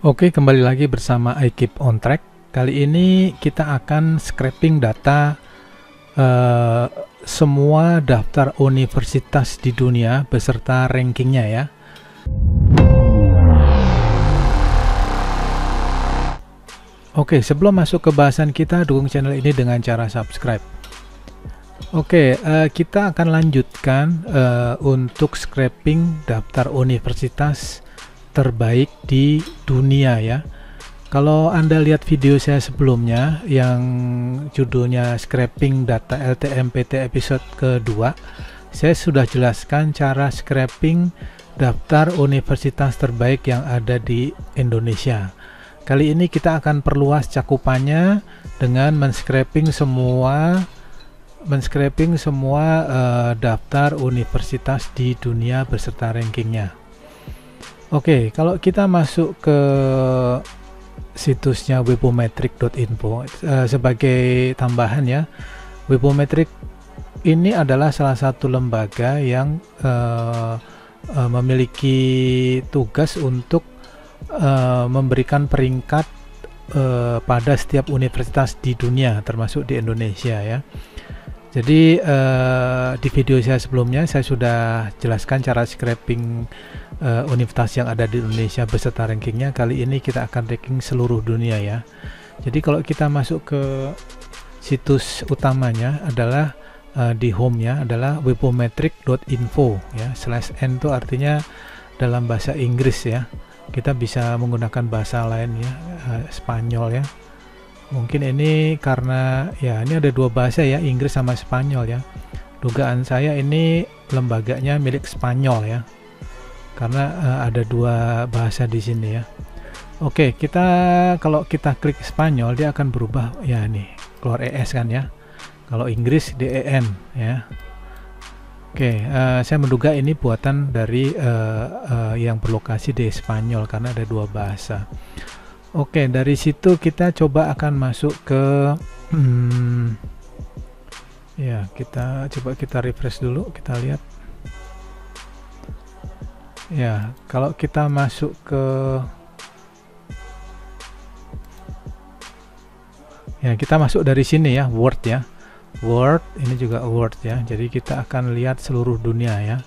Oke, kembali lagi bersama I Keep on Track. Kali ini kita akan scraping data eh, semua daftar universitas di dunia beserta rankingnya ya. Oke, sebelum masuk ke bahasan kita, dukung channel ini dengan cara subscribe. Oke, kita akan lanjutkan untuk scraping daftar universitas terbaik di dunia ya. Kalau Anda lihat video saya sebelumnya yang judulnya scraping data LTMPT episode kedua, saya sudah jelaskan cara scraping daftar universitas terbaik yang ada di Indonesia. Kali ini kita akan perluas cakupannya dengan men-scraping semua daftar universitas di dunia beserta rankingnya. Oke, kalau kita masuk ke situsnya webometric.info, sebagai tambahan ya, Webometric ini adalah salah satu lembaga yang memiliki tugas untuk memberikan peringkat pada setiap universitas di dunia, termasuk di Indonesia ya. Jadi di video saya sebelumnya saya sudah jelaskan cara scraping universitas yang ada di Indonesia beserta rankingnya. Kali ini kita akan ranking seluruh dunia ya. Jadi kalau kita masuk ke situs utamanya adalah di home-nya adalah webometric.info ya. /n itu artinya dalam bahasa Inggris ya. Kita bisa menggunakan bahasa lain ya, Spanyol ya. Mungkin ini karena ya ini ada dua bahasa ya, Inggris sama Spanyol ya. Dugaan saya ini lembaganya milik Spanyol ya, karena ada dua bahasa di sini ya. Oke, kalau kita klik Spanyol dia akan berubah ya, nih keluar ES kan ya. Kalau Inggris DEN ya. Oke, saya menduga ini buatan dari yang berlokasi di Spanyol karena ada dua bahasa. Oke, dari situ kita coba akan masuk ke ya, kita refresh dulu, kita lihat. Ya, kalau kita masuk ke ya, kita masuk dari sini ya, Word ya. Word, ini juga Word ya. Jadi kita akan lihat seluruh dunia ya.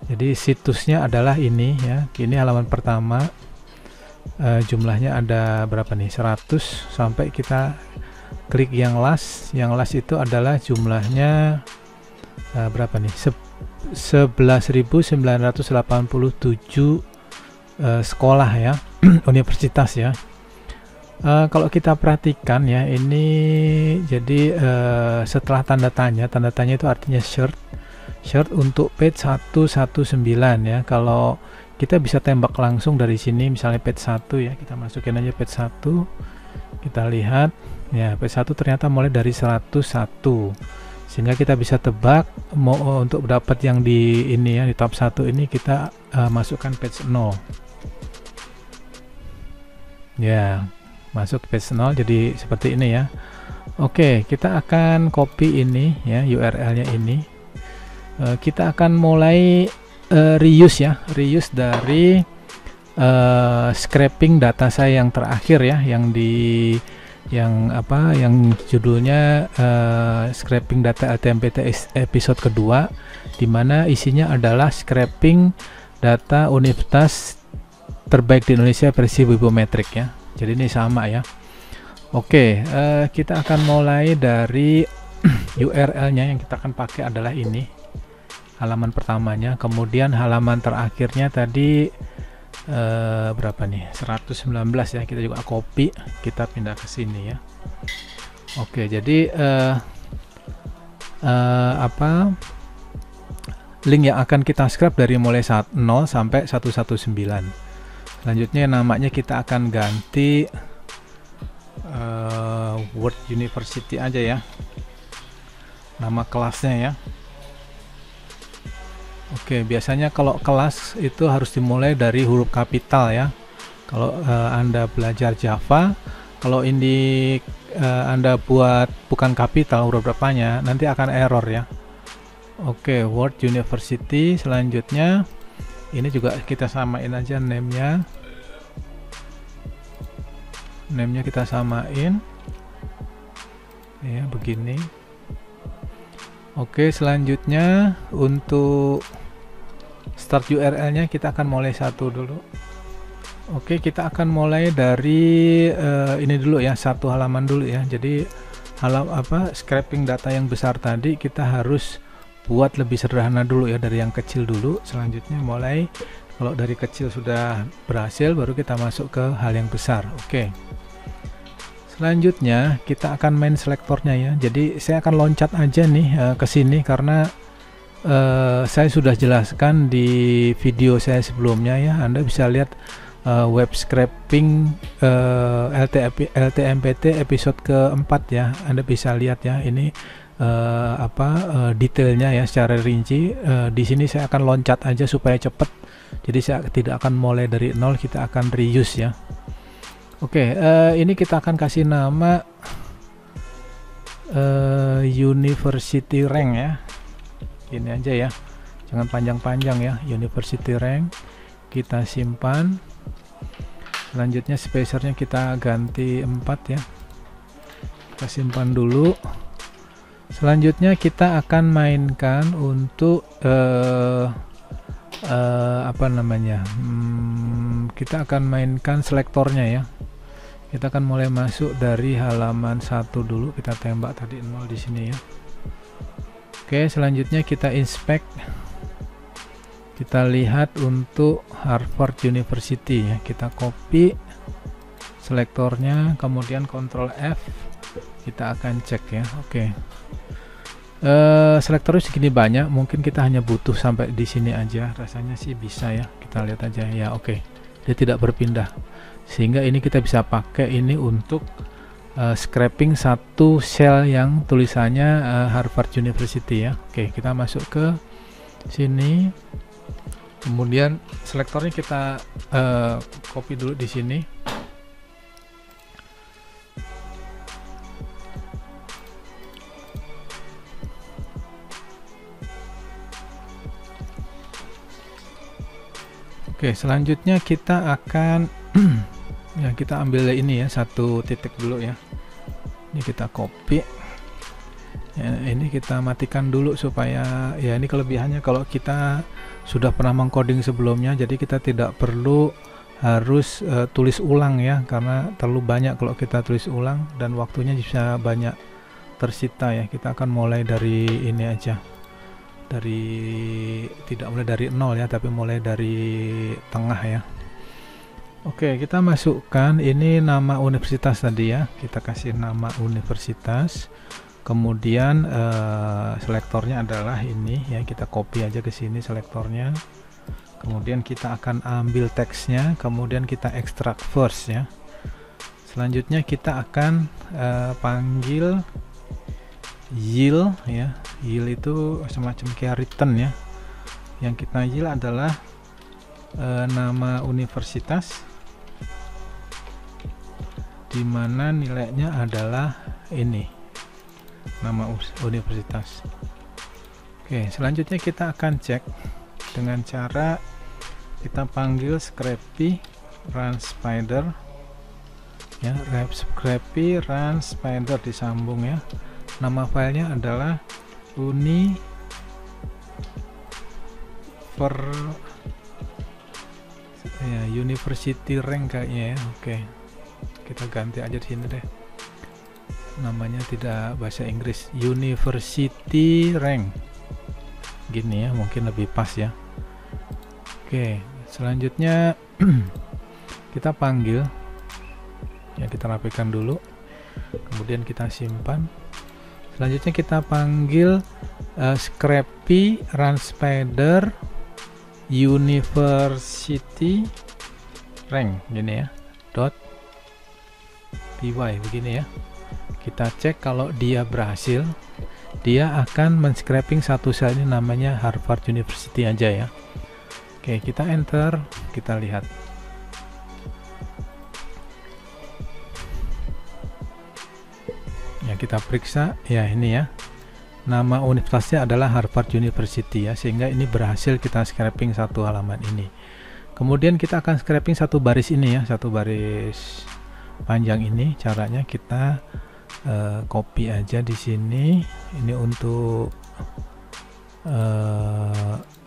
Jadi situsnya adalah ini ya. Ini halaman pertama. Jumlahnya ada berapa nih, 100 sampai kita klik yang last itu adalah jumlahnya berapa nih, 11.987 sekolah ya, universitas ya. Kalau kita perhatikan ya, ini jadi setelah tanda tanya itu artinya search untuk page 119 ya. Kalau kita bisa tembak langsung dari sini, misalnya page 1 ya, kita masukin aja page 1, kita lihat ya, page 1 ternyata mulai dari 101, sehingga kita bisa tebak mau untuk dapat yang di ini ya, di top 1 ini kita masukkan page 0 ya, masuk page 0 jadi seperti ini ya. Oke, kita akan copy ini ya, URL nya ini. Kita akan mulai reuse dari scraping data saya yang terakhir ya, yang judulnya scraping data LTMPT episode kedua, dimana isinya adalah scraping data universitas terbaik di Indonesia versi Webometric ya. Jadi ini sama ya. Oke, kita akan mulai dari URL nya yang kita akan pakai adalah ini, halaman pertamanya, kemudian halaman terakhirnya tadi berapa nih, 119 ya, kita juga copy, kita pindah ke sini ya. Oke, jadi link yang akan kita scrap dari mulai 0 sampai 119. Selanjutnya namanya kita akan ganti Word University aja ya, nama kelasnya ya. Oke, biasanya kalau kelas itu harus dimulai dari huruf kapital ya. Kalau Anda belajar Java, kalau ini Anda buat bukan kapital huruf berapanya, nanti akan error ya. Oke, Word University. Selanjutnya ini juga kita samain aja name-nya. name-nya kita samain ya, begini. Oke, selanjutnya untuk start URL-nya kita akan mulai satu dulu. Oke, kita akan mulai dari ini dulu ya, satu halaman dulu ya. Jadi scraping data yang besar tadi kita harus buat lebih sederhana dulu ya, dari yang kecil dulu. Selanjutnya mulai, kalau dari kecil sudah berhasil, baru kita masuk ke hal yang besar. Oke. Selanjutnya kita akan main selektornya ya. Jadi saya akan loncat aja nih ke sini karena saya sudah jelaskan di video saya sebelumnya ya. Anda bisa lihat web scraping LTMPT episode keempat ya. Anda bisa lihat ya, ini detailnya ya secara rinci. Di sini saya akan loncat aja supaya cepat. Jadi saya tidak akan mulai dari nol, kita akan reuse ya. Oke, ini kita akan kasih nama University Rank ya. Ini aja ya, jangan panjang-panjang ya, University Rank. Kita simpan. Selanjutnya spacernya kita ganti 4 ya. Kita simpan dulu. Selanjutnya kita akan mainkan untuk kita akan mainkan selektornya ya. Kita akan mulai masuk dari halaman 1 dulu, kita tembak tadi 0 di sini ya. Oke, selanjutnya kita inspect. Kita lihat untuk Harvard University ya. Kita copy selektornya, kemudian Ctrl F. Kita akan cek ya. Oke. Selektornya segini banyak, mungkin kita hanya butuh sampai di sini aja. Rasanya sih bisa ya. Kita lihat aja ya. Oke. Dia tidak berpindah. Sehingga ini kita bisa pakai ini untuk scraping satu sel yang tulisannya Harvard University ya. Oke, kita masuk ke sini. Kemudian selektornya kita copy dulu di sini. Oke, selanjutnya kita akan ya, kita ambil ini ya, satu titik dulu ya. Ini kita copy ya, ini kita matikan dulu supaya ya, ini kelebihannya kalau kita sudah pernah mengcoding sebelumnya, jadi kita tidak perlu harus tulis ulang ya, karena terlalu banyak kalau kita tulis ulang dan waktunya bisa banyak tersita ya. Kita akan mulai dari ini aja, tidak mulai dari nol ya, tapi mulai dari tengah ya. Oke, kita masukkan ini nama universitas tadi ya, kita kasih nama universitas. Kemudian selektornya adalah ini ya, kita copy aja ke sini selektornya. Kemudian kita akan ambil teksnya, kemudian kita ekstrak first ya. Selanjutnya kita akan panggil yield ya. Yield itu semacam kayak return ya. Yang kita yield adalah nama universitas, di mana nilainya adalah ini, nama universitas. Oke, selanjutnya kita akan cek dengan cara kita panggil scrapy run spider ya, scrapy run spider disambung ya. Nama filenya adalah University Rank kayaknya ya. Oke, kita ganti aja di sini deh, namanya tidak bahasa Inggris, University Rank gini ya, mungkin lebih pas ya. Oke, selanjutnya kita panggil ya, kita rapikan dulu, kemudian kita simpan. Selanjutnya kita panggil scrapy run spider University Rank gini ya, .py begini ya. Kita cek, kalau dia berhasil, dia akan men-scraping satu sel ini, namanya Harvard University aja ya. Oke, kita enter, kita lihat. Ya, kita periksa ya, ini ya, nama universitasnya adalah Harvard University ya, sehingga ini berhasil kita scraping satu halaman ini. Kemudian kita akan scraping satu baris ini ya, satu baris panjang ini. Caranya kita copy aja di sini. Ini untuk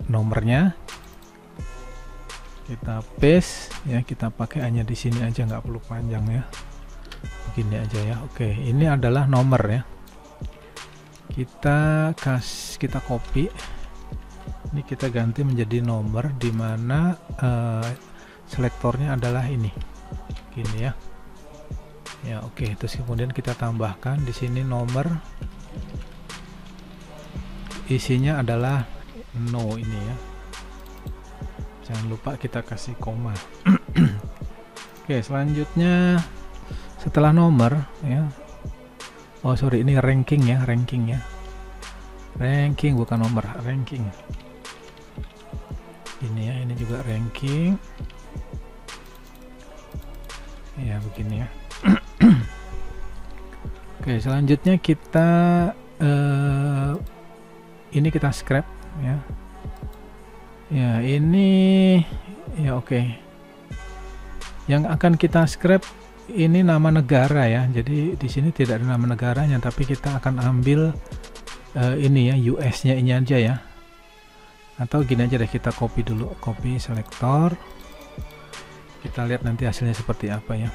nomornya, kita paste ya, kita pakai hanya di sini aja, nggak perlu panjang ya, begini aja ya. Oke, ini adalah nomor ya, kita copy, ini kita ganti menjadi nomor, dimana selektornya adalah ini, gini ya. Ya oke, terus kemudian kita tambahkan di sini nomor, isinya adalah no ini ya. Jangan lupa kita kasih koma. Oke, selanjutnya setelah nomor ya. Oh sorry, ini ranking ya, ranking bukan nomor, ranking. Ini ya, ini juga ranking. Ya begini ya. Oke, selanjutnya kita ini kita scrap ya. Ya ini ya oke. Yang akan kita scrap ini nama negara ya. Jadi di sini tidak ada nama negaranya, tapi kita akan ambil ini ya, US-nya ini aja ya. Atau gini aja deh, kita copy dulu, copy selektor. Kita lihat nanti hasilnya seperti apa ya.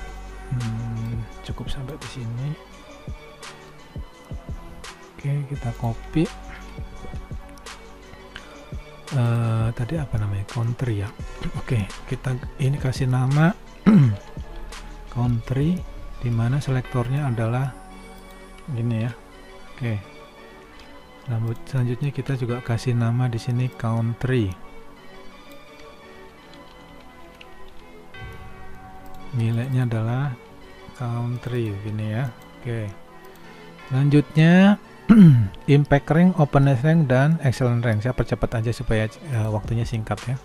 Cukup sampai di sini. Oke, kita copy. Tadi apa namanya, country ya. Oke, kita ini kasih nama country, dimana selektornya adalah gini ya. Oke, selanjutnya kita juga kasih nama di sini country, nilainya adalah country gini ya. Oke, selanjutnya impact rank, openness rank, dan excellent rank. Saya percepat aja supaya waktunya singkat ya.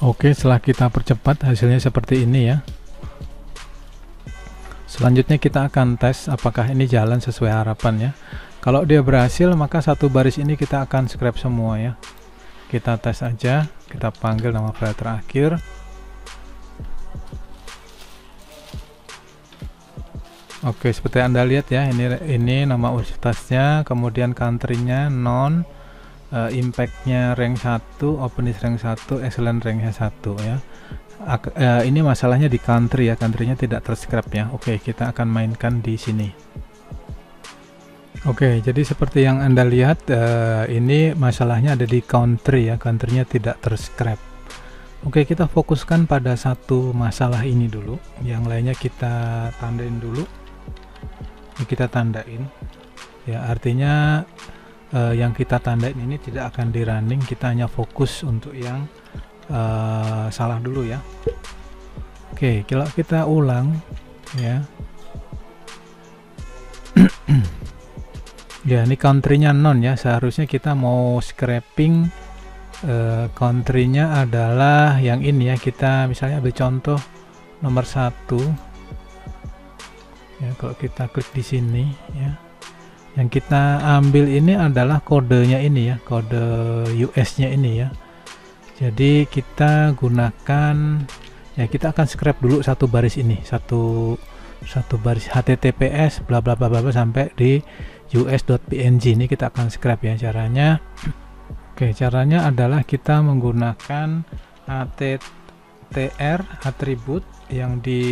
Oke, setelah kita percepat hasilnya seperti ini ya. Selanjutnya kita akan tes apakah ini jalan sesuai harapan ya. Kalau dia berhasil, maka satu baris ini kita akan scrap semua ya. Kita tes aja, kita panggil nama file terakhir. Oke, seperti Anda lihat ya, ini nama universitasnya, kemudian country-nya non, impact-nya rank 1, openness rank 1, excellent rank 1 ya. Ini masalahnya di country ya, country-nya tidak terscrap ya. Oke, kita akan mainkan di sini. Oke, jadi seperti yang Anda lihat, ini masalahnya ada di country ya, country-nya tidak terscrap. Oke, kita fokuskan pada satu masalah ini dulu, yang lainnya kita tandain dulu. Ini kita tandain ya, artinya yang kita tandain ini tidak akan di running, kita hanya fokus untuk yang salah dulu ya. Oke, kalau kita ulang ya. Ya, ini country-nya non ya, seharusnya kita mau scrapping country-nya adalah yang ini ya. Kita misalnya ambil contoh nomor 1 ya. Kalau kita klik di sini ya, yang kita ambil ini adalah kodenya ini ya, kode US-nya ini ya. Jadi kita gunakan ya, kita akan scrap dulu satu baris ini, satu baris HTTPS bla bla bla bla sampai di us.png. Ini kita akan scrap ya caranya. Oke, caranya adalah kita menggunakan attr atribut, yang di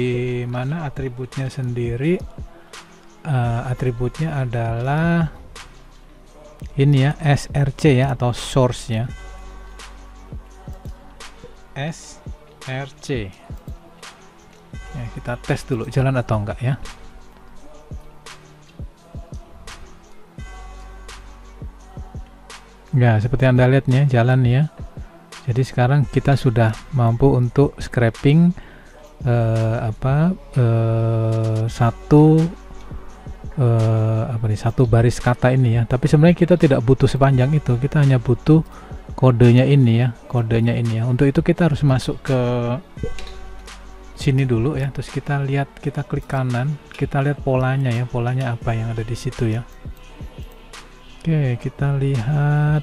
mana atributnya sendiri atributnya adalah ini ya, src ya, atau source ya, src ya. Kita tes dulu jalan atau enggak ya. Ya, seperti Anda lihat nih ya, jalan nih ya. Jadi sekarang kita sudah mampu untuk scrapping satu baris kata ini ya. Tapi sebenarnya kita tidak butuh sepanjang itu, kita hanya butuh kodenya ini ya, kodenya ini ya. Untuk itu kita harus masuk ke sini dulu ya, terus kita lihat, kita klik kanan, kita lihat polanya ya, polanya apa yang ada di situ ya. Oke, kita lihat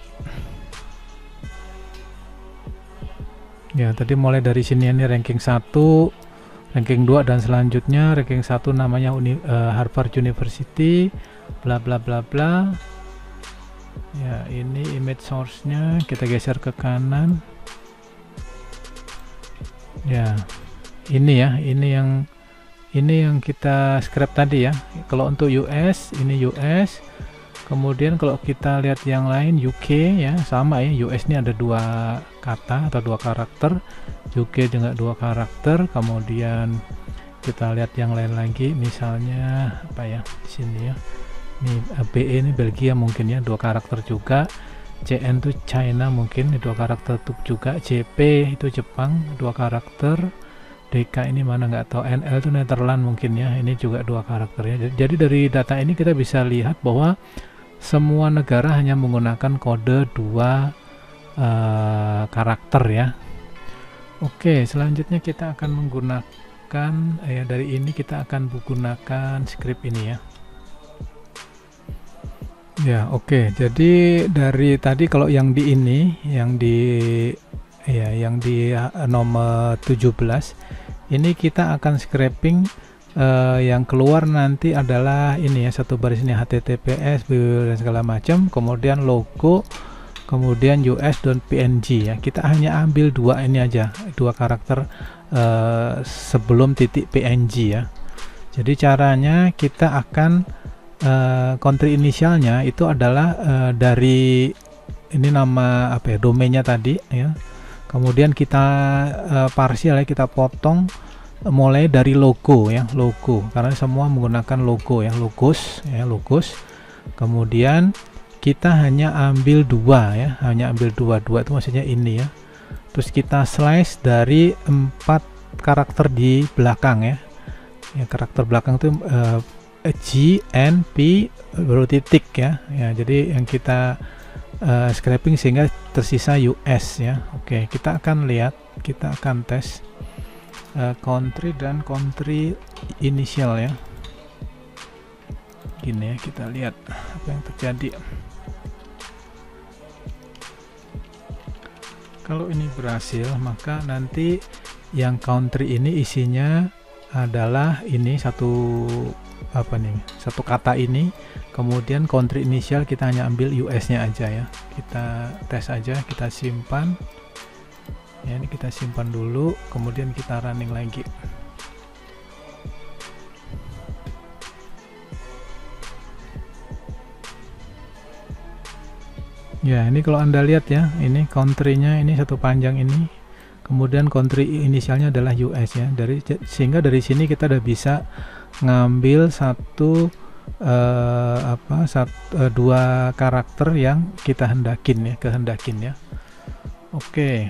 ya, tadi mulai dari sini ini ranking 1, ranking 2 dan selanjutnya. Ranking 1 namanya Harvard University, bla bla bla bla ya. Ini image source-nya, kita geser ke kanan ya. Ini ya, ini yang kita scrap tadi ya. Kalau untuk US, ini US. Kemudian kalau kita lihat yang lain, UK ya, sama ya. US ini ada 2 kata atau 2 karakter, UK juga 2 karakter. Kemudian kita lihat yang lain lagi, misalnya apa ya, di sini ya. Ini BE ini Belgia mungkin ya, 2 karakter juga. CN itu China mungkin, 2 karakter juga. JP itu Jepang, 2 karakter. DK ini mana nggak tahu. NL itu Netherlands mungkin ya, ini juga 2 karakter ya. Jadi dari data ini kita bisa lihat bahwa semua negara hanya menggunakan kode 2 karakter ya. Oke, selanjutnya kita akan menggunakan ya, dari ini kita akan menggunakan script ini ya. Ya, oke. Jadi dari tadi kalau yang di ini, yang di nomor 17 ini kita akan scraping yang keluar nanti adalah ini ya, satu baris ini HTTPS dan segala macam, kemudian logo, kemudian US dan PNG ya. Kita hanya ambil 2 ini aja, 2 karakter sebelum titik PNG ya. Jadi caranya kita akan country inisialnya itu adalah dari ini nama apa ya, domainnya tadi ya. Kemudian kita parsial ya, kita potong mulai dari logo ya, logo, karena semua menggunakan logo ya, logos ya, logos. Kemudian kita hanya ambil 2 ya, hanya ambil 2 itu maksudnya ini ya. Terus kita slice dari 4 karakter di belakang ya. Ya, karakter belakang itu G, N, P baru titik ya. Ya, jadi yang kita scraping sehingga tersisa US ya. Oke, kita akan lihat, kita akan tes country dan country initial ya. Gini ya, kita lihat apa yang terjadi. Kalau ini berhasil, maka nanti yang country ini isinya adalah ini satu apa nih, satu kata ini. Kemudian country initial kita hanya ambil US nya aja ya. Kita tes aja, kita simpan ya, ini kita simpan dulu, kemudian kita running lagi. Ya, ini kalau Anda lihat ya, ini country-nya ini satu panjang ini. Kemudian country inisialnya adalah US ya. Sehingga dari sini kita udah bisa ngambil dua karakter yang kita kehendakin ya. Oke.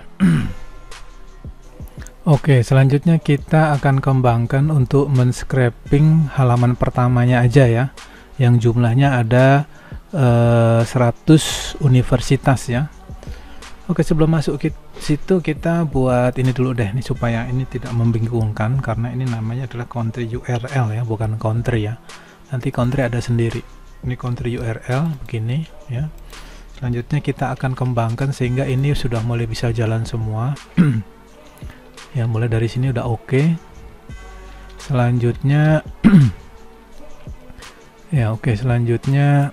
Oke, selanjutnya kita akan kembangkan untuk men-scraping halaman pertamanya aja ya, yang jumlahnya ada 100 universitas ya. Oke, sebelum masuk ke situ kita buat ini dulu deh nih, supaya ini tidak membingungkan, karena ini namanya adalah country URL ya, bukan country ya. Nanti country ada sendiri. Ini country URL begini ya. Selanjutnya kita akan kembangkan sehingga ini sudah mulai bisa jalan semua. Ya, mulai dari sini udah oke. Selanjutnya ya oke, selanjutnya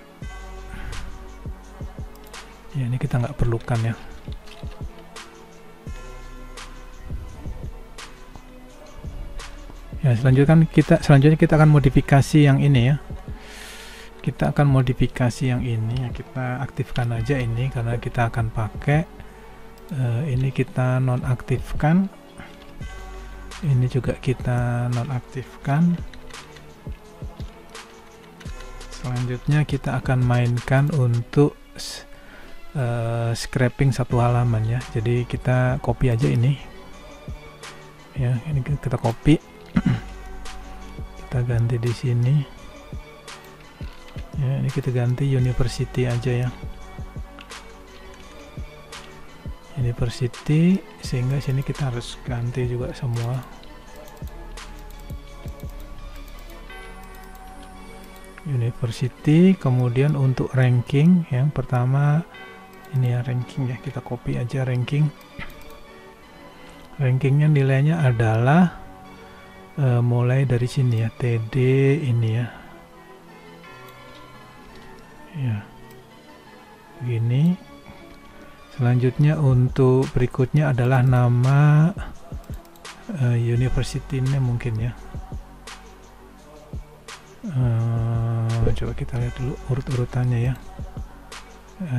ya ini kita nggak perlukan ya. Ya, selanjutnya kita akan modifikasi yang ini ya. Kita akan modifikasi yang ini ya, kita aktifkan aja ini karena kita akan pakai. Ini kita nonaktifkan. Ini juga kita nonaktifkan. Selanjutnya kita akan mainkan untuk scraping satu halaman ya. Jadi kita copy aja ini. Ya, ini kita copy. Kita ganti di sini. Ya, ini kita ganti university aja ya. University, sehingga sini kita harus ganti juga semua. University. Kemudian untuk ranking yang pertama ini ya, ranking ya, kita copy aja ranking. Rankingnya nilainya adalah mulai dari sini ya, TD ini ya, begini. Selanjutnya untuk berikutnya adalah nama university name mungkin ya. Coba kita lihat dulu urut-urutannya ya,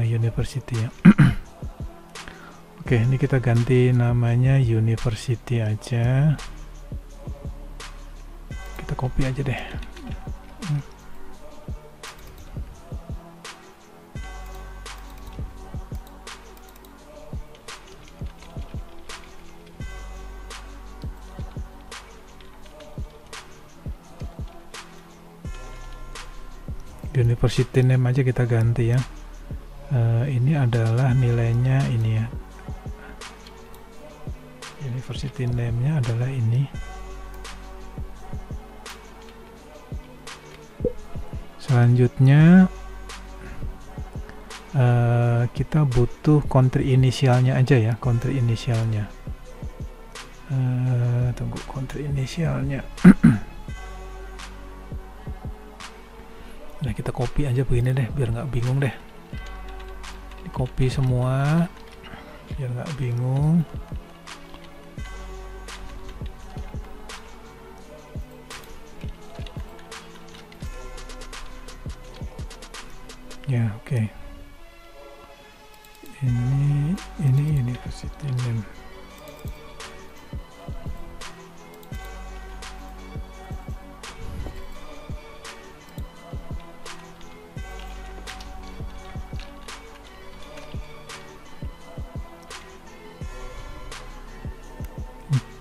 university ya. Oke, ini kita ganti namanya university aja. Kita copy aja deh. University name aja kita ganti ya. Ini adalah nilainya ini ya. University name-nya adalah ini. Selanjutnya kita butuh country inisialnya aja ya, country inisialnya. Tunggu, country inisialnya. Nah, kita copy aja begini deh, biar nggak bingung deh. Di copy semua, biar nggak bingung. Ya, oke. Ini university name.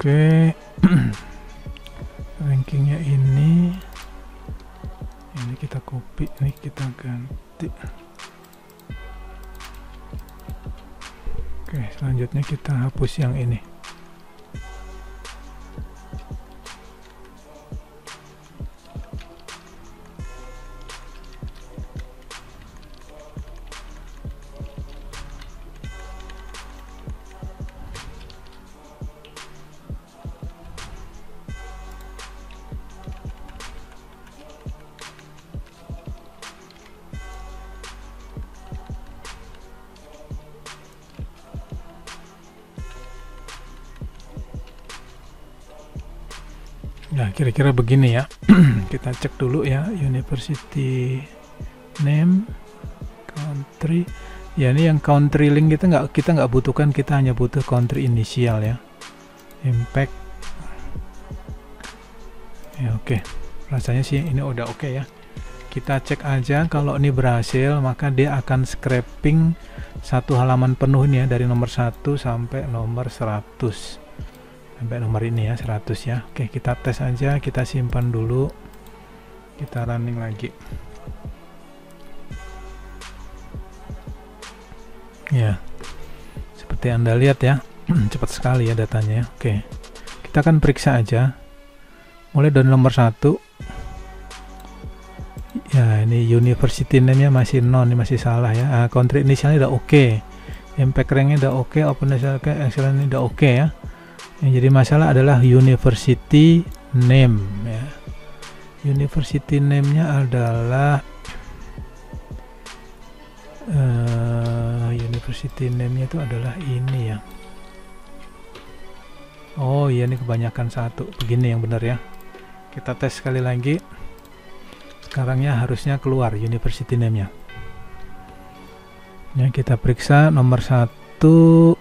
Oke. Rankingnya ini kita copy, ini kita ganti. Oke, selanjutnya kita hapus yang ini. Nah, kira-kira begini ya. Kita cek dulu ya, university name, country. Ya, ini yang country link kita nggak butuhkan, kita hanya butuh country inisial ya. Impact. Ya, oke. Rasanya sih ini udah oke ya. Kita cek aja, kalau ini berhasil maka dia akan scraping satu halaman penuh nih ya, dari nomor 1 sampai nomor 100. Sampai nomor ini ya, 100 ya. Oke, kita tes aja, kita simpan dulu, kita running lagi ya. Seperti Anda lihat ya, cepat sekali ya datanya. Oke, kita akan periksa aja mulai dari nomor 1 ya. Ini university name nya masih ini masih salah ya. Country initialnya udah oke, impact ranknya udah oke, open excellent udah oke ya. Yang jadi masalah adalah university name ya. University name-nya adalah university name-nya itu adalah ini ya. Oh iya, ini kebanyakan satu. Begini yang benar ya. Kita tes sekali lagi. Sekarangnya harusnya keluar university name-nya. Ya, kita periksa nomor 1.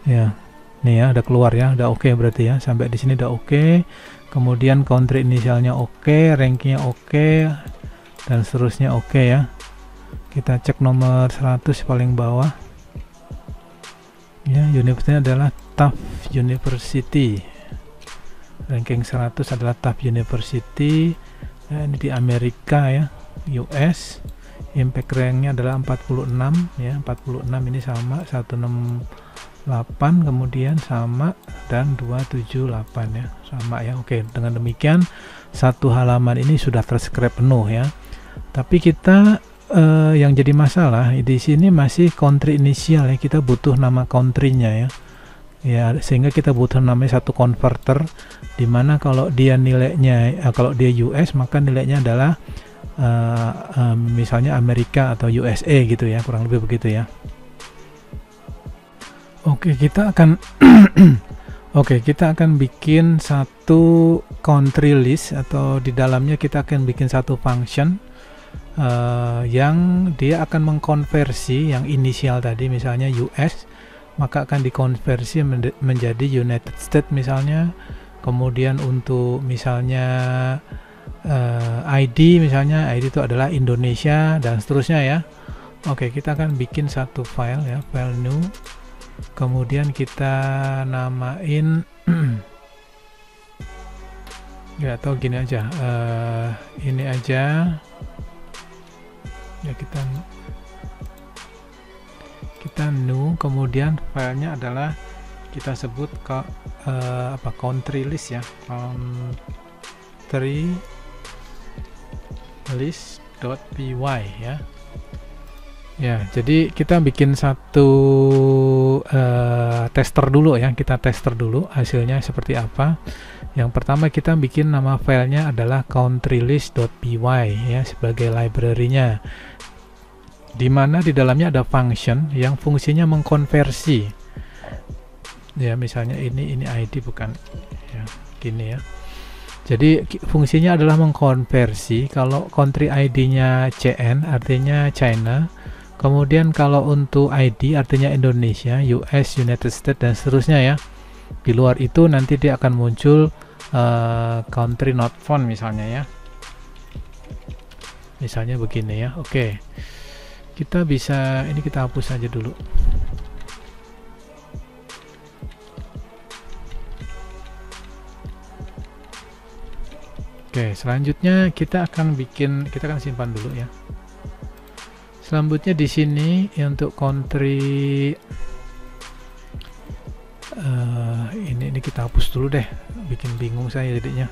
Ya, nih ya, udah keluar ya, udah oke berarti ya. Sampai di sini udah oke. Kemudian country inisialnya oke, rankingnya oke, dan seterusnya oke ya. Kita cek nomor 100 paling bawah. Ya, universitasnya adalah Tufts University. Ranking 100 adalah Tufts University. Ya, ini di Amerika ya, US. Impact ranknya adalah 46 ya, 46 ini sama 168, kemudian sama, dan 278 ya, sama ya. Oke, dengan demikian satu halaman ini sudah tersubscribe penuh ya. Tapi kita yang jadi masalah di sini masih country inisial ya, kita butuh nama country-nya ya. Ya, sehingga kita butuh namanya satu converter, dimana kalau dia nilainya kalau dia US maka nilainya adalah misalnya Amerika atau USA gitu ya, kurang lebih begitu ya. Oke, kita akan kita akan bikin satu country list, atau di dalamnya kita akan bikin satu function yang dia akan mengkonversi yang inisial tadi, misalnya US, maka akan dikonversi menjadi United States misalnya. Kemudian untuk misalnya ID, misalnya ID itu adalah Indonesia, dan seterusnya ya. Oke, kita akan bikin satu file ya, file new, kemudian kita namain ya, atau gini aja, ini aja ya, kita new, kemudian filenya adalah kita sebut ke country list ya, country list.py ya. Ya, jadi kita bikin satu tester dulu ya, kita tester dulu hasilnya seperti apa. Yang pertama kita bikin nama filenya adalah countrylist.py ya, sebagai library-nya, dimana di dalamnya ada function yang fungsinya mengkonversi ya, misalnya ini ID bukan ya, gini ya. Jadi fungsinya adalah mengkonversi. Kalau country ID-nya CN artinya China, kemudian kalau untuk ID artinya Indonesia, US, United States, dan seterusnya ya. Di luar itu nanti dia akan muncul country not found misalnya ya, misalnya begini ya. Oke, kita bisa, ini kita hapus aja dulu. Oke, selanjutnya kita akan simpan dulu ya. Selanjutnya di sini ya, untuk country ini kita hapus dulu deh, bikin bingung saya jadinya.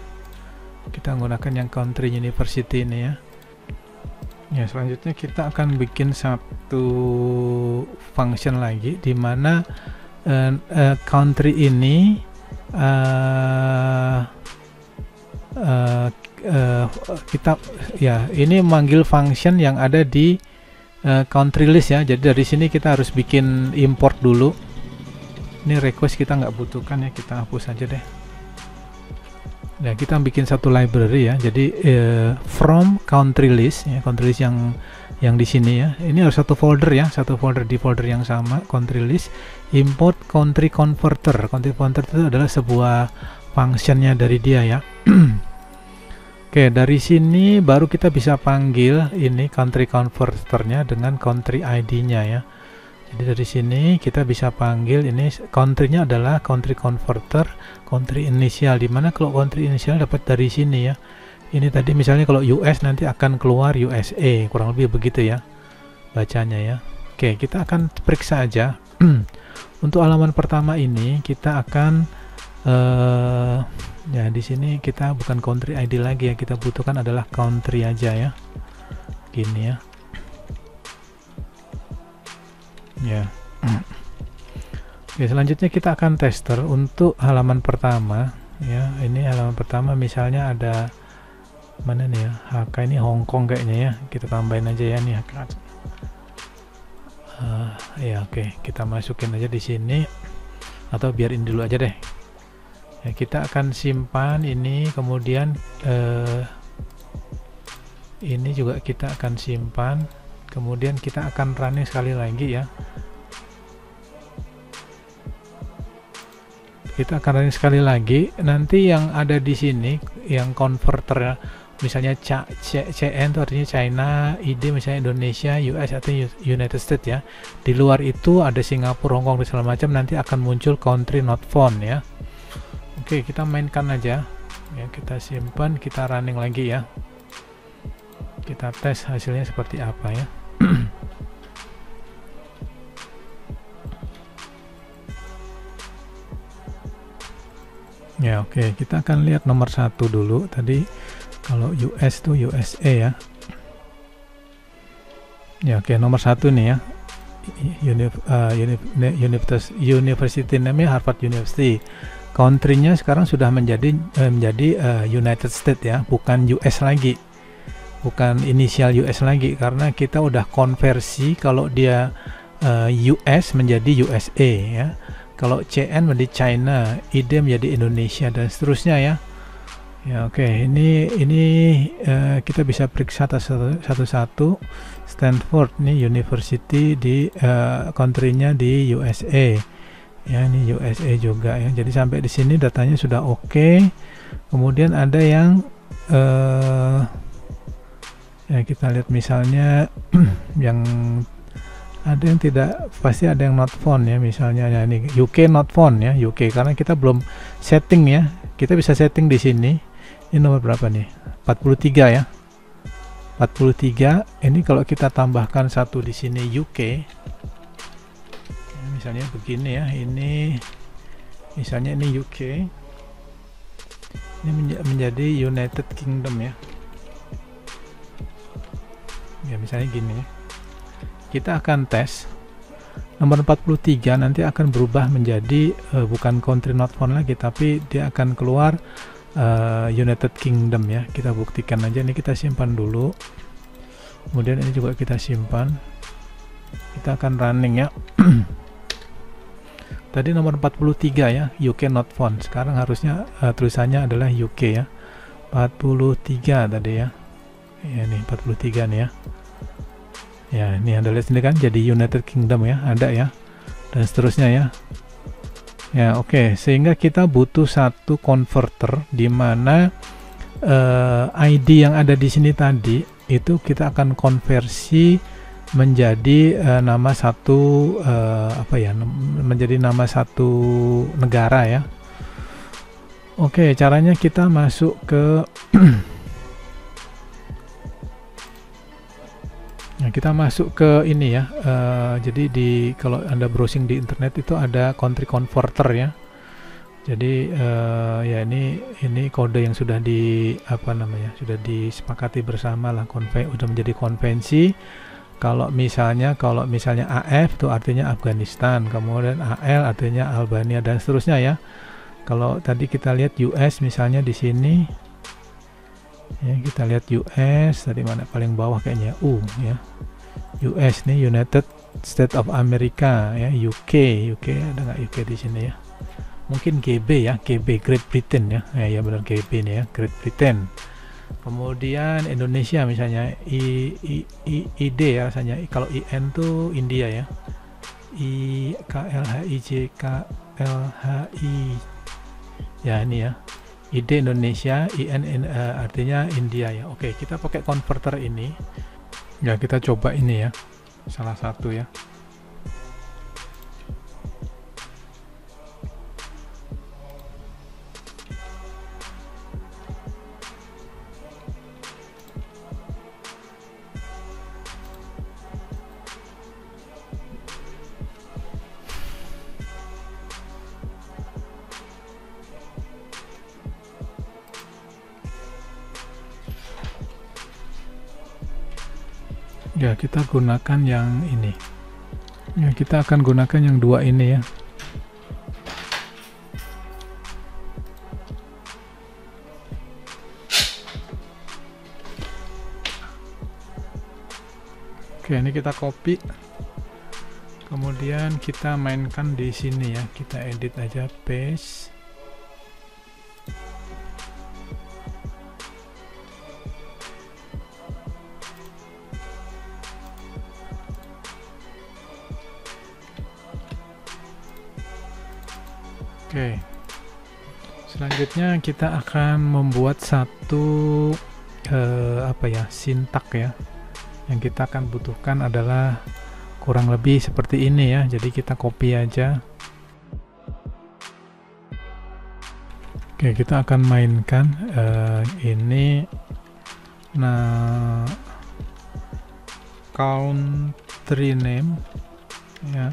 Kita menggunakan yang country university ini ya. Ya, selanjutnya kita akan bikin satu function lagi, di mana country ini kita ya, ini memanggil function yang ada di country list ya. Jadi dari sini kita harus bikin import dulu. Ini request kita nggak butuhkan ya, kita hapus aja deh. Nah, kita bikin satu library ya. Jadi from country list ya, country list yang di sini ya. Ini harus satu folder ya, satu folder di folder yang sama, country list. Import country converter. Country converter itu adalah sebuah functionnya dari dia ya. Oke, dari sini baru kita bisa panggil ini country converternya dengan country ID-nya ya. Jadi dari sini kita bisa panggil ini, country-nya adalah country converter, country inisial, dimana kalau country inisial dapat dari sini ya. Ini tadi misalnya kalau US nanti akan keluar USA, kurang lebih begitu ya bacanya ya. Oke, kita akan periksa aja. Untuk halaman pertama ini kita akan ya, di sini kita bukan country ID lagi ya, kita butuhkan adalah country aja ya, gini ya. Ya. Oke, selanjutnya kita akan tester untuk halaman pertama ya. Ini halaman pertama, misalnya ada mana nih ya, HK ini Hong Kong kayaknya ya, kita tambahin aja ya nih HK. Ya oke, kita masukin aja di sini, atau biarin dulu aja deh ya. Kita akan simpan ini, kemudian ini juga kita akan simpan, kemudian kita akan running sekali lagi ya. Kita akan running sekali lagi. Nanti yang ada di sini yang converter, misalnya CN itu artinya China, ID misalnya Indonesia, US atau United States ya. Di luar itu ada Singapura, Hong Kong dan segala macam, nanti akan muncul country not found ya. Oke, kita mainkan aja ya, kita simpan, kita running lagi ya. Kita tes hasilnya seperti apa ya. Ya, oke, kita akan lihat nomor satu dulu. Tadi kalau US tuh USA ya. Ya, oke, nomor satu nih ya. University namanya Harvard University. Country-nya sekarang sudah menjadi United States ya, bukan US lagi. Bukan inisial US lagi, karena kita udah konversi kalau dia US menjadi USA ya. Kalau CN menjadi China, ID menjadi Indonesia dan seterusnya ya. Ya, oke, ini kita bisa periksa satu-satu. Stanford nih university di country-nya di USA. Ya, ini USA juga ya. Jadi sampai di sini datanya sudah oke. Kemudian ada yang ya kita lihat misalnya yang ada yang tidak, pasti ada yang not found ya, misalnya ya ini UK not found ya, UK karena kita belum setting ya. Kita bisa setting di sini. Ini nomor berapa nih? 43 ya. 43. Ini kalau kita tambahkan satu di sini UK. Ya, misalnya begini ya. Ini misalnya ini UK. Ini menjadi United Kingdom ya. Ya, misalnya gini ya. Kita akan tes nomor 43 nanti akan berubah menjadi bukan country not found lagi, tapi dia akan keluar United Kingdom ya. Kita buktikan aja, ini kita simpan dulu, kemudian ini juga kita simpan, kita akan running ya. Tadi nomor 43 ya, UK not found. Sekarang harusnya tulisannya adalah UK ya, 43 tadi ya. Ya ini 43 nih ya. Ya, ini Anda lihat sini kan jadi United Kingdom ya, ada ya, dan seterusnya ya. Ya, oke, sehingga kita butuh satu converter di mana ID yang ada di sini tadi itu kita akan konversi menjadi nama satu menjadi nama satu negara ya. Oke, caranya kita masuk ke Nah, kita masuk ke ini ya. Jadi kalau Anda browsing di internet itu ada country converter ya. Jadi ya ini kode yang sudah sudah disepakati bersama lah, udah menjadi konvensi. Kalau misalnya AF itu artinya Afghanistan, kemudian AL artinya Albania dan seterusnya ya. Kalau tadi kita lihat US misalnya di sini. Ya, kita lihat US tadi mana paling bawah kayaknya ya. US nih United States of America ya, UK ada nggak UK di sini ya? Mungkin GB ya, GB Great Britain ya. Ya benar GB nih ya, Great Britain. Kemudian Indonesia misalnya ID ya rasanya. Kalau IN tuh India ya. KLHI ya ini ya. ID Indonesia, IN artinya India ya. Oke, kita pakai converter ini. Ya, kita coba ini ya. Salah satu ya. Ya, kita gunakan yang ini. Ya, kita akan gunakan yang dua ini ya. Oke, ini kita copy. Kemudian kita mainkan di sini ya. Kita edit aja, paste. Oke, selanjutnya kita akan membuat satu sintak ya. Yang kita akan butuhkan adalah kurang lebih seperti ini ya. Jadi kita copy aja. Oke, kita akan mainkan ini. Nah, country name ya.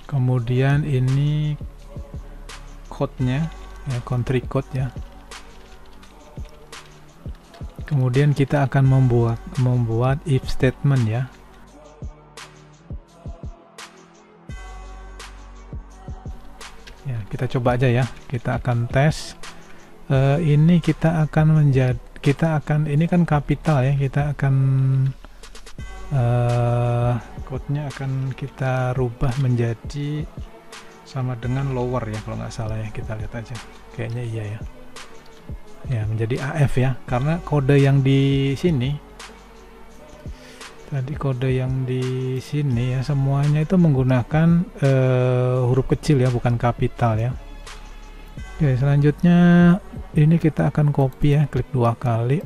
Kemudian ini code-nya ya, country code ya. Kemudian kita akan membuat if statement ya. Ya, kita coba aja ya. Kita akan tes. Ini kita akan ini kan kapital ya. Kita akan code-nya akan kita rubah menjadi sama dengan lower ya, kalau nggak salah ya. Kita lihat aja. Kayaknya iya ya. Ya, menjadi AF ya, karena kode yang di sini tadi, kode yang di sini ya, semuanya itu menggunakan huruf kecil ya, bukan kapital ya. Oke, selanjutnya ini kita akan copy ya, klik 2 kali.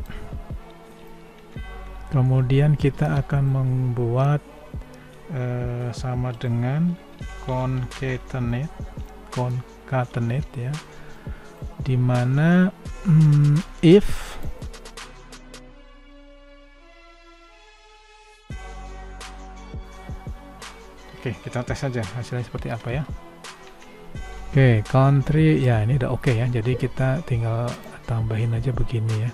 Kemudian kita akan membuat sama dengan concatenate ya, dimana if kita tes saja hasilnya seperti apa ya. Country ya, ini udah ya, jadi kita tinggal tambahin aja begini ya,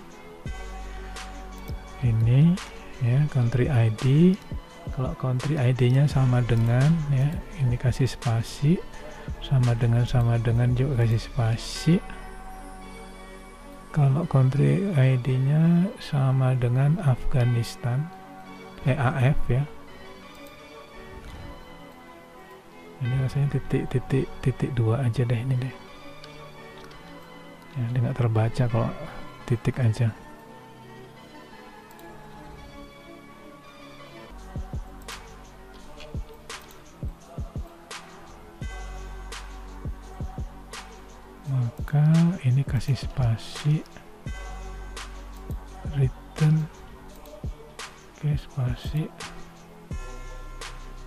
ini ya, country ID. Kalau country ID nya sama dengan ya, ini kasih spasi, sama dengan juga kasih spasi. Kalau country ID-nya sama dengan Afghanistan, AF ya. Ini rasanya titik 2 aja deh ini deh. Ya, dia nggak terbaca kalau titik aja. Maka ini kasih spasi, return, spasi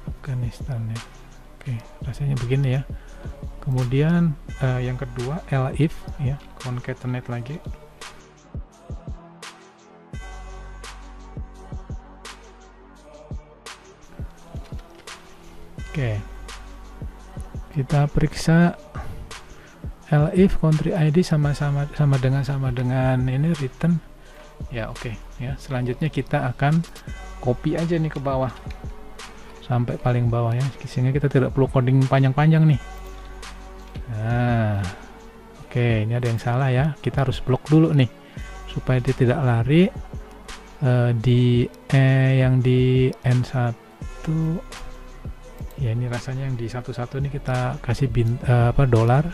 Afghanistan ya. Rasanya begini ya. Kemudian yang kedua elif ya, concatenate lagi. Kita periksa elif country ID sama dengan ini return ya. Ya, selanjutnya kita akan copy aja nih ke bawah sampai paling bawah ya, sehingga kita tidak perlu coding panjang-panjang nih. Nah, ini ada yang salah ya, kita harus blok dulu nih supaya dia tidak lari di yang di N1 ya. Ini rasanya yang di 11 ini kita kasih dolar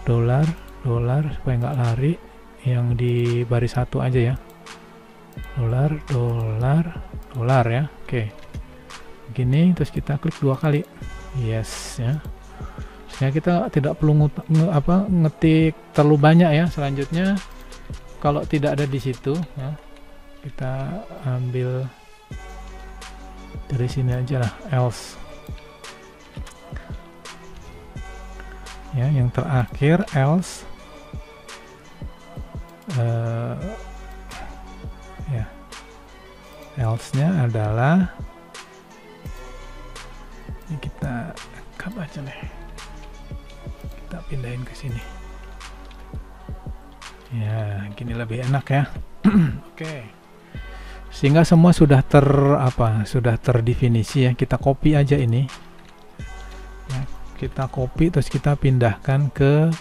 supaya nggak lari, yang di baris 1 aja ya, dolar ya. Begini, terus kita klik 2 kali yes ya, sehingga kita tidak perlu ngetik terlalu banyak ya. Selanjutnya kalau tidak ada di situ ya, kita ambil dari sini aja lah, else ya, yang terakhir else ya, else nya adalah ini, kita cut aja nih, kita pindahin ke sini ya, gini lebih enak ya. Sehingga semua sudah terdefinisi ya. Kita copy aja ini ya, kita copy terus kita pindahkan ke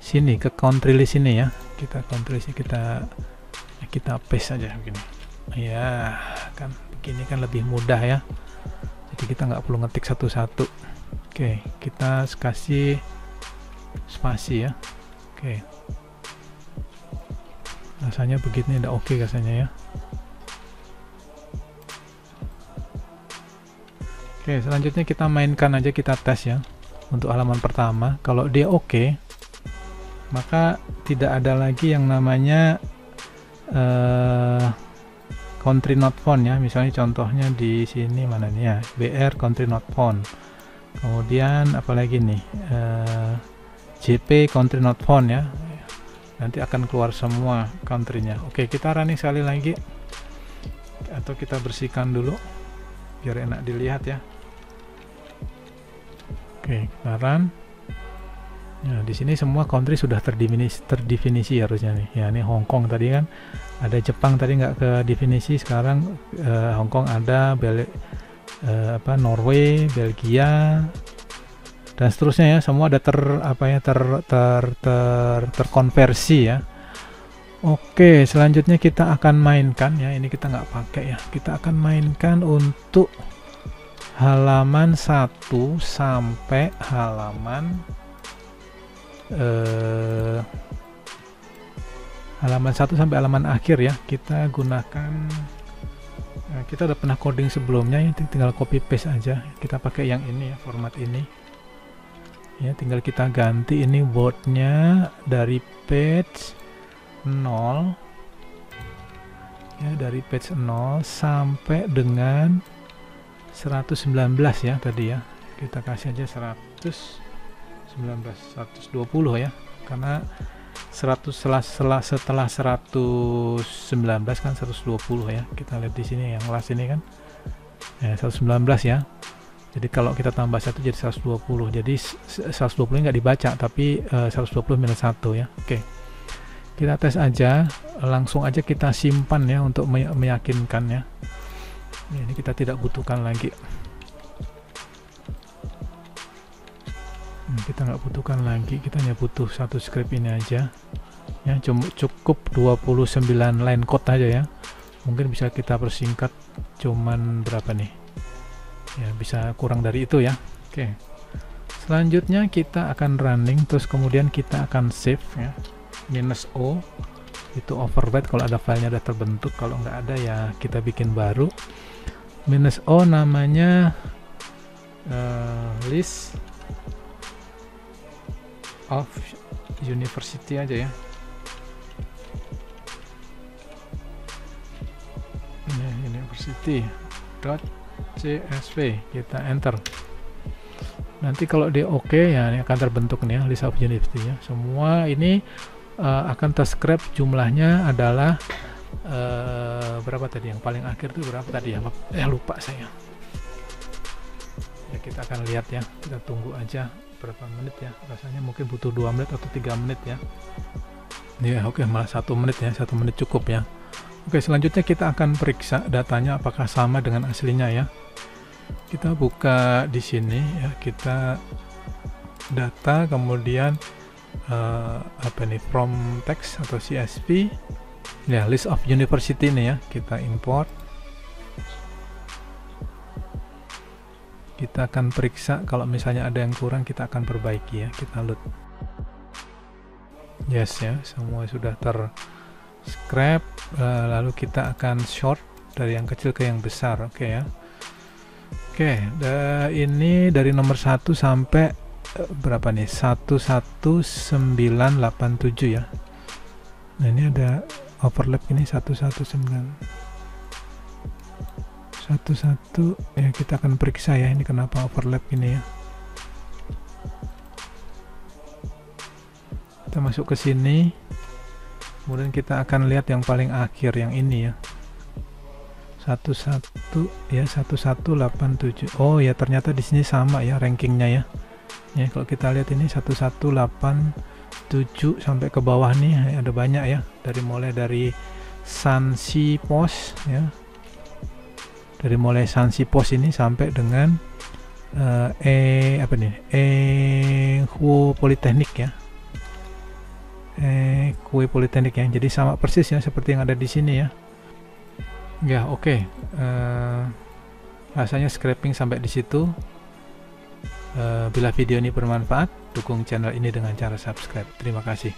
sini, ke country list ini ya. Kita country list, kita paste aja begini ya, kan begini kan lebih mudah ya, jadi kita nggak perlu ngetik satu-satu. Kita kasih spasi ya. Rasanya begini udah rasanya ya. Selanjutnya kita mainkan aja, kita tes ya untuk halaman pertama. Kalau dia maka tidak ada lagi yang namanya country not found ya. Misalnya contohnya di sini mana nih ya, BR country not found. Kemudian apalagi nih, JP country not found ya. Nanti akan keluar semua country-nya. Kita running sekali lagi, atau kita bersihkan dulu biar enak dilihat ya. Kita run. Nah, di sini semua country sudah terdefinisi harusnya nih. Ya, ini Hong Kong tadi kan ada, Jepang tadi nggak ke definisi, sekarang Hong Kong ada, Norway, Belgia, dan seterusnya ya, semua ada terkonversi ya. Oke, selanjutnya kita akan mainkan ya, ini kita nggak pakai ya, kita akan mainkan untuk halaman 1 sampai halaman halaman 1 sampai halaman akhir ya. Kita gunakan, kita udah pernah coding sebelumnya ya, tinggal copy paste aja. Kita pakai yang ini ya, format ini ya, tinggal kita ganti ini wordnya dari page 0 ya, dari page 0 sampai dengan 119 ya tadi ya. Kita kasih aja 120 ya, karena 100 setelah 119 kan 120 ya. Kita lihat di sini yang last ini kan ya, 119 ya. Jadi kalau kita tambah 1 jadi 120. Jadi 120 nggak dibaca, tapi 120 minus 1 ya. Oke, kita tes aja, langsung aja kita simpan ya untuk meyakinkan ya. Ini kita tidak butuhkan lagi. Kita nggak butuhkan lagi, kita hanya butuh satu script ini aja ya, cukup 29 line code aja ya. Mungkin bisa kita persingkat cuman berapa nih ya, bisa kurang dari itu ya. Oke, selanjutnya kita akan running, terus kemudian kita akan save ya. -o itu overwrite kalau ada filenya udah terbentuk, kalau nggak ada ya kita bikin baru. -o namanya list of university aja ya. Ini university.csv, kita enter. Nanti kalau dia oke ya, ini akan terbentuk nih ya, list of university ya. Semua ini akan terscrap, jumlahnya adalah berapa tadi, yang paling akhir itu berapa tadi ya, lupa saya ya. Kita akan lihat ya, kita tunggu aja berapa menit ya, rasanya mungkin butuh 2 menit atau 3 menit ya. Ya oke, malah 1 menit ya, 1 menit cukup ya. Oke, selanjutnya kita akan periksa datanya apakah sama dengan aslinya ya. Kita buka di sini ya, kita data, kemudian from text atau CSV ya, list of university ini ya, kita import. Kita akan periksa, kalau misalnya ada yang kurang kita akan perbaiki ya, kita load. Yes ya, semua sudah scrap. Lalu kita akan sort dari yang kecil ke yang besar. Oke ya. Oke, ini dari nomor 1 sampai berapa nih, 11987 ya. Nah ini ada overlap, ini 11911 ya, kita akan periksa ya, ini kenapa overlap ini ya. Kita masuk ke sini, kemudian kita akan lihat yang paling akhir, yang ini ya, 1187. Oh ya, ternyata di sini sama ya rankingnya ya. Ya kalau kita lihat ini 1187 sampai ke bawah nih ada banyak ya, mulai dari Shanxi Post ya, dari mulai Shanxi Post ini sampai dengan Huo Politeknik ya, Huo Politeknik ya. Jadi sama persis ya seperti yang ada di sini ya. Ya oke. Rasanya scraping sampai di situ. Bila video ini bermanfaat, dukung channel ini dengan cara subscribe. Terima kasih.